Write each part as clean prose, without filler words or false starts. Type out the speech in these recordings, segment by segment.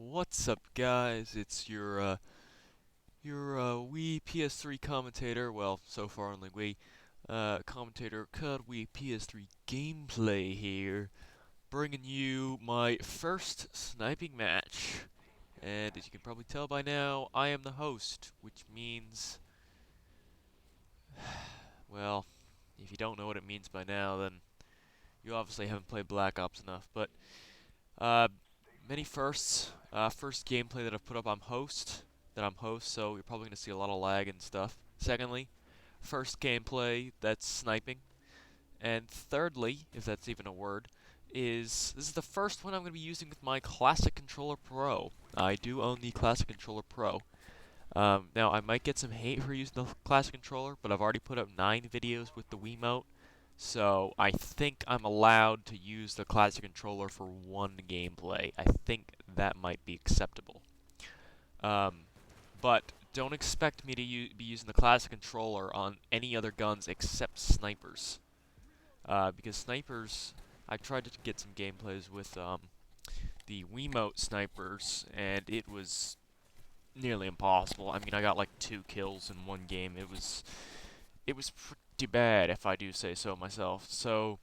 What's up, guys? It's your Wii PS3 commentator. Well, so far only Wii commentator. Cod Wii PS3 gameplay here, bringing you my first sniping match. And as you can probably tell by now, I am the host, which means, well, if you don't know what it means by now, then you obviously haven't played Black Ops enough. But Uh, many firsts. First gameplay that I've put up, I'm host, so you're probably going to see a lot of lag and stuff. Secondly, first gameplay that's sniping. And thirdly, if that's even a word, this is the first one I'm going to be using with my Classic Controller Pro. I do own the Classic Controller Pro. Now, I might get some hate for using the Classic Controller, but I've already put up 9 videos with the Wiimote, so I think I'm allowed to use the Classic Controller for one gameplay. I think that might be acceptable. Um, but don't expect me to be using the Classic Controller on any other guns except snipers. Because snipers, I tried to get some gameplays with the Wiimote snipers, and it was nearly impossible. I mean, I got like 2 kills in one game. It was pretty bad, if I do say so myself. So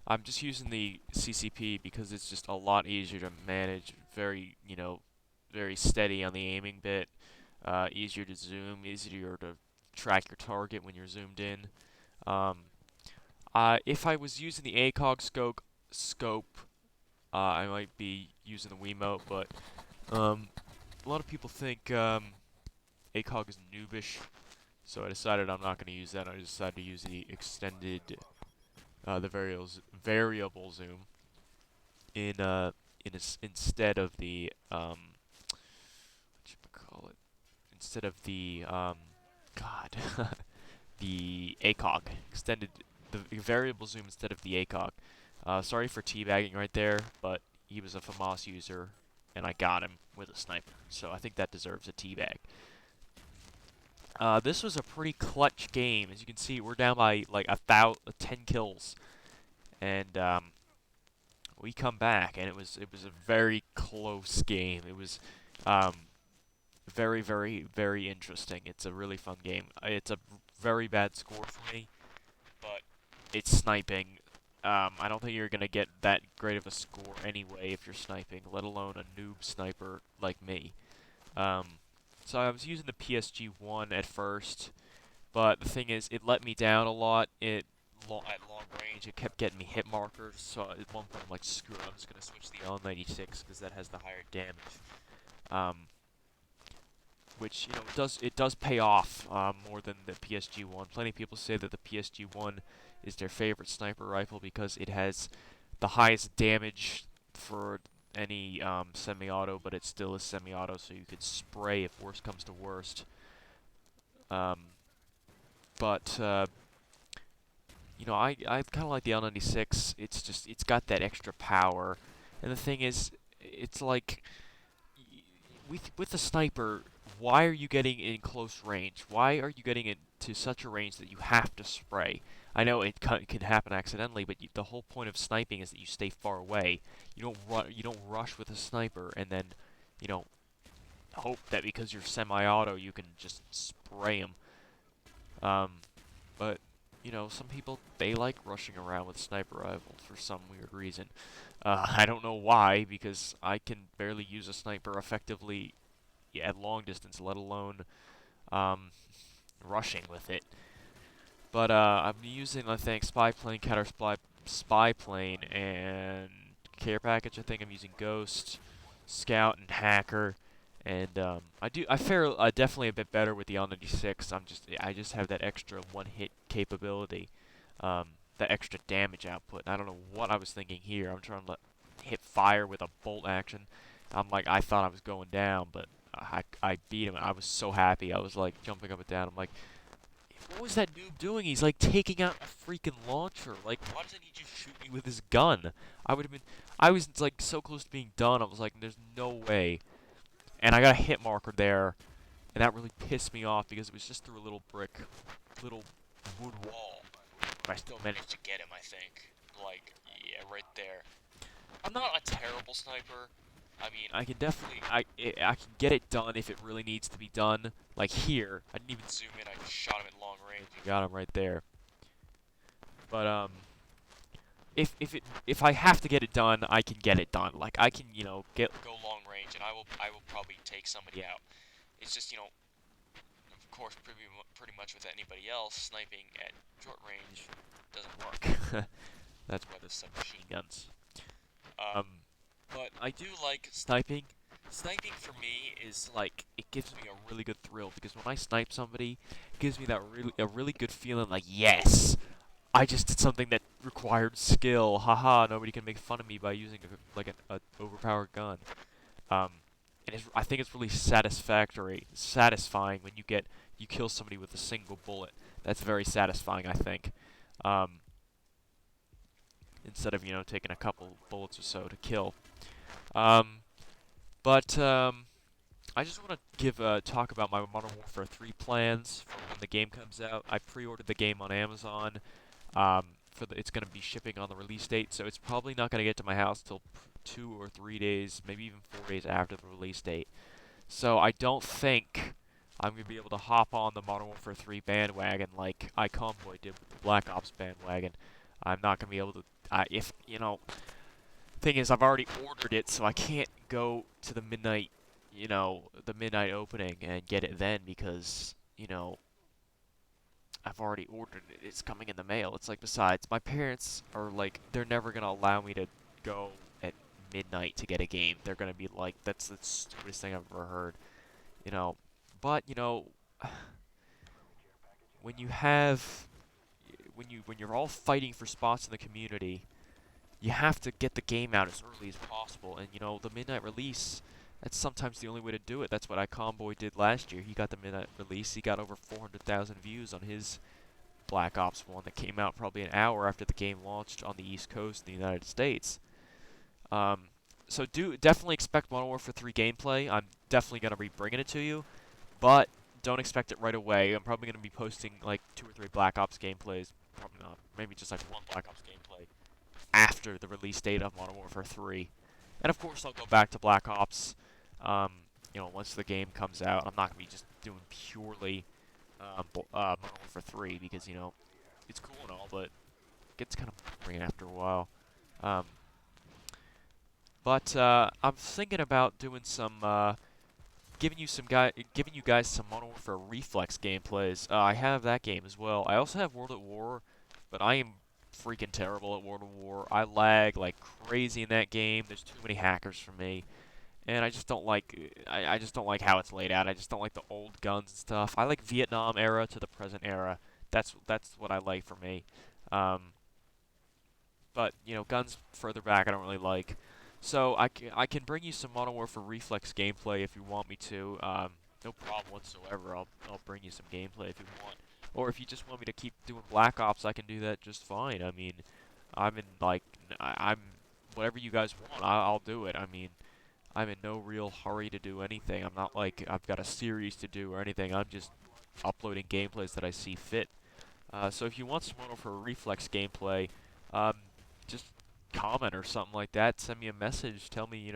I'm just using the CCP because it's just a lot easier to manage. Very steady on the aiming bit. Easier to zoom. Easier to track your target when you're zoomed in. Um, if I was using the ACOG scope, I might be using the Wiimote, but a lot of people think ACOG is noobish, so I decided I'm not going to use that. I decided to use the extended, the variable zoom instead of the instead of the God, the ACOG extended the variable zoom instead of the ACOG. Sorry for teabagging right there, but he was a FAMAS user, and I got him with a sniper, so I think that deserves a teabag. This was a pretty clutch game. As you can see, we're down by like 10 kills, and we come back, and it was a very close game. It was very, very, very interesting. It's a really fun game. It's a very bad score for me, but it's sniping. I don't think you're gonna get that great of a score anyway if you're sniping, let alone a noob sniper like me. So I was using the PSG1 at first, but the thing is, it let me down a lot. At long range, it kept getting me hit markers. So at one point, I'm like, screw it, I'm just gonna switch to the L96 because that has the higher damage. Um, which it does pay off more than the PSG1. Plenty of people say that the PSG1 is their favorite sniper rifle because it has the highest damage for any semi-auto, but it still is semi-auto, so you could spray if worst comes to worst. Um, but I kind of like the L96. It's got that extra power, and the thing is, it's like with the sniper, why are you getting in close range? Why are you getting into such a range that you have to spray? I know it can happen accidentally, but the whole point of sniping is that you stay far away. You don't rush with a sniper and then, you know, hope that because you're semi-auto you can just spray them. But some people, they like rushing around with sniper rifles for some weird reason. I don't know why, because I can barely use a sniper effectively at long distance, let alone rushing with it. But I'm using, I think, spy plane, counter spy plane, and care package. I think I'm using Ghost, Scout, and Hacker. And I fare definitely a bit better with the L96. I just have that extra one-hit capability, that extra damage output. And I don't know what I was thinking here. I'm trying to hit fire with a bolt action. I thought I was going down, but I beat him. And I was so happy. I was like jumping up and down. I'm like, what was that noob doing? He's like taking out a freaking launcher. Like, why doesn't he just shoot me with his gun? I was like so close to being done. I was like, there's no way. And I got a hit marker there, and that really pissed me off because it was just through a little little wood wall. But I still managed to get him, I think. Like, yeah, right there. I'm not a terrible sniper. I mean, I can definitely, I can get it done if it really needs to be done. Like here, I didn't even zoom in. I just shot him at long range and got him right there. But if I have to get it done, I can get it done. Like I can, go long range, and I will probably take somebody out. It's just, of course, pretty much with anybody else, sniping at short range doesn't work. That's why there's submachine guns. Um, but I do like sniping. Sniping for me is like, it gives me a really good thrill because when I snipe somebody, it gives me that really good feeling like, yes, I just did something that required skill. Haha, nobody can make fun of me by using a overpowered gun. Um, and I think it's really satisfying when you kill somebody with a single bullet. That's very satisfying, I think. Um, Instead of taking a couple bullets or so to kill. Um, but I just want to talk about my Modern Warfare 3 plans for when the game comes out. I pre-ordered the game on Amazon. It's going to be shipping on the release date, so it's probably not going to get to my house till 2 or 3 days, maybe even 4 days after the release date. So I don't think I'm going to be able to hop on the Modern Warfare 3 bandwagon like iConvoy did with the Black Ops bandwagon. I'm not going to be able to. Thing is, I've already ordered it, so I can't go to the midnight opening and get it then because, I've already ordered it. It's coming in the mail. It's like, besides, my parents are like, they're never going to allow me to go at midnight to get a game. They're going to be like, that's the stupidest thing I've ever heard. You know, but, when you have, when you're all fighting for spots in the community, you have to get the game out as early as possible. And, the midnight release, that's sometimes the only way to do it. That's what iConvoy did last year. He got the midnight release. He got over 400,000 views on his Black Ops 1 that came out probably an hour after the game launched on the East Coast in the United States. So definitely expect Modern Warfare 3 gameplay. I'm definitely going to be bringing it to you, but don't expect it right away. I'm probably going to be posting like 2 or 3 Black Ops gameplays. Probably not. Maybe just like 1 Black Ops gameplay after the release date of Modern Warfare 3. And of course, I'll go back to Black Ops, once the game comes out. I'm not going to be just doing purely Modern Warfare 3 because, it's cool and all, but it gets kind of boring after a while. Um, but I'm thinking about doing some, giving you guys some Modern Warfare Reflex gameplays. I have that game as well. I also have World at War, but I am freaking terrible at World of War. I lag like crazy in that game. There's too many hackers for me, and I just don't like. I just don't like how it's laid out. I just don't like the old guns and stuff. I like Vietnam era to the present era. That's what I like for me. Um, but guns further back I don't really like. So I can bring you some Modern Warfare Reflex gameplay if you want me to. No problem whatsoever. I'll bring you some gameplay if you want. Or if you just want me to keep doing Black Ops, I can do that just fine. I mean, I'm in like I'm whatever you guys want. I'll do it. I mean, I'm in no real hurry to do anything. I'm not like I've got a series to do or anything. I'm just uploading gameplays that I see fit. So if you want some Modern Warfare Reflex gameplay, um, just comment or something like that. Send me a message. Tell me,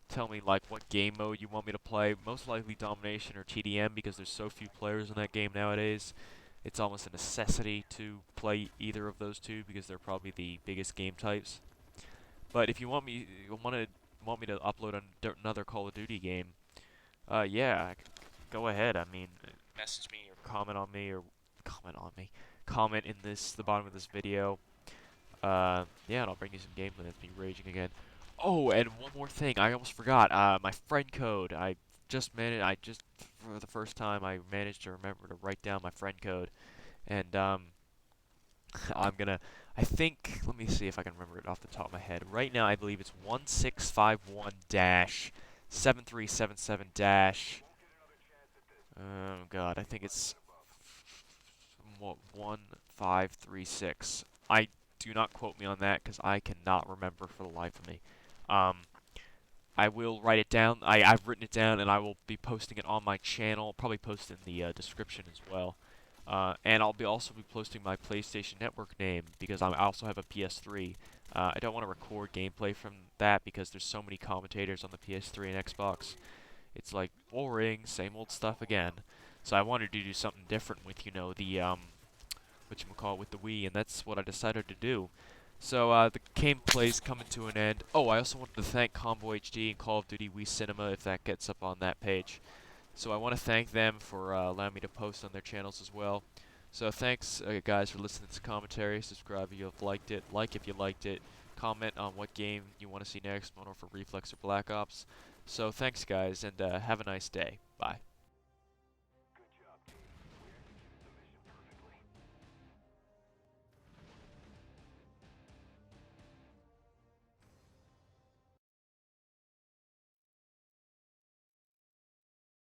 tell me like what game mode you want me to play. Most likely Domination or TDM because there's so few players in that game nowadays. It's almost a necessity to play either of those two because they're probably the biggest game types. But if you want me to upload another Call of Duty game, yeah, go ahead. I mean, message me or comment in the bottom of this video. Yeah, and I'll bring you some gameplay. That's me raging again. Oh, and one more thing, I almost forgot. My friend code. For the first time, I managed to remember to write down my friend code, and I think. Let me see if I can remember it off the top of my head. Right now, I believe it's 1651 7377 Oh God, I think it's 1536. I do not quote me on that because I cannot remember for the life of me. Um, I will write it down. I've written it down, and I will be posting it on my channel. Probably post in the description as well. And I'll also be posting my PlayStation Network name because I also have a PS3. I don't want to record gameplay from that because there's so many commentators on the PS3 and Xbox. It's like boring, same old stuff again. So I wanted to do something different with, the whatchamacallit, with the Wii, and that's what I decided to do. So the gameplay's coming to an end. Oh, I also wanted to thank Combo HD and Call of Duty Wii Cinema if that gets up on that page. So I want to thank them for allowing me to post on their channels as well. So thanks, guys, for listening to this commentary. Subscribe if you've liked it. Like if you liked it. Comment on what game you want to see next, Modern Warfare Reflex or Black Ops. So thanks, guys, and have a nice day. Bye.